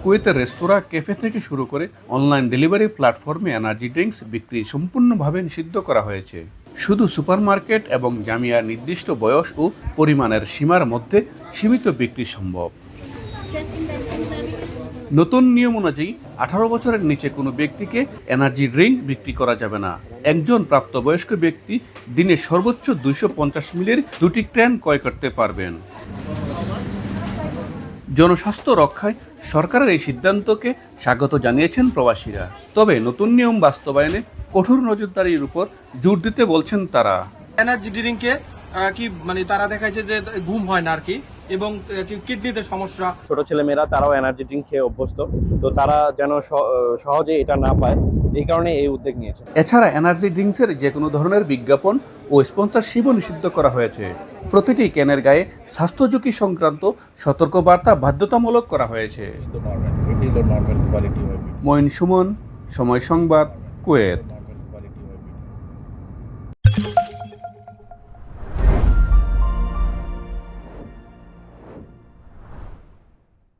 কুয়েতের রেস্তোরাঁ, ক্যাফে থেকে শুরু করে অনলাইন ডেলিভারি প্ল্যাটফর্মে এনার্জি ড্রিঙ্কস বিক্রি সম্পূর্ণভাবে নিষিদ্ধ করা হয়েছে। শুধু সুপারমার্কেট এবং জামিয়ার নির্দিষ্ট বয়স ও পরিমাণের সীমার মধ্যে সীমিত বিক্রি সম্ভব। নতুন নিয়ম অনুযায়ী 18 বছরের নিচে কোনো ব্যক্তিকে এনার্জি ড্রিঙ্ক বিক্রি করা যাবে না। একজন প্রাপ্তবয়স্ক ব্যক্তি দিনে সর্বোচ্চ 250 মিলির 2টি ক্যান ক্রয় করতে পারবেন। জনস্বাস্থ্য রক্ষায় সরকারের এই সিদ্ধান্তকে স্বাগত জানিয়েছেন প্রবাসীরা। তবে নতুন নিয়ম বাস্তবায়নে কঠোর নজরদারির উপর জোর দিতে বলছেন তারা। এনার্জি ড্রিঙ্কে কি মানে তারা দেখাচ্ছে যে ঘুম হয় না আর কি, এবং কিডনিতে সমস্যা। ছোট ছেলেমেয়েরা তারাও এনার্জি ড্রিঙ্ক খেয়ে অভ্যস্ত, তো তারা যেন সহজে এটা না পায়, এই কারণে এই উদ্যোগ নিয়েছে। এছাড়া এনার্জি ড্রিঙ্কসের যে কোনো ধরনের বিজ্ঞাপন ও স্পন্সরশিপও নিষিদ্ধ করা হয়েছে। প্রতিটি ক্যানের গায়ে স্বাস্থ্য ঝুঁকি সংক্রান্ত সতর্কবার্তা বাধ্যতামূলক করা হয়েছে। মঈন সুমন, সময় সংবাদ, কুয়েত।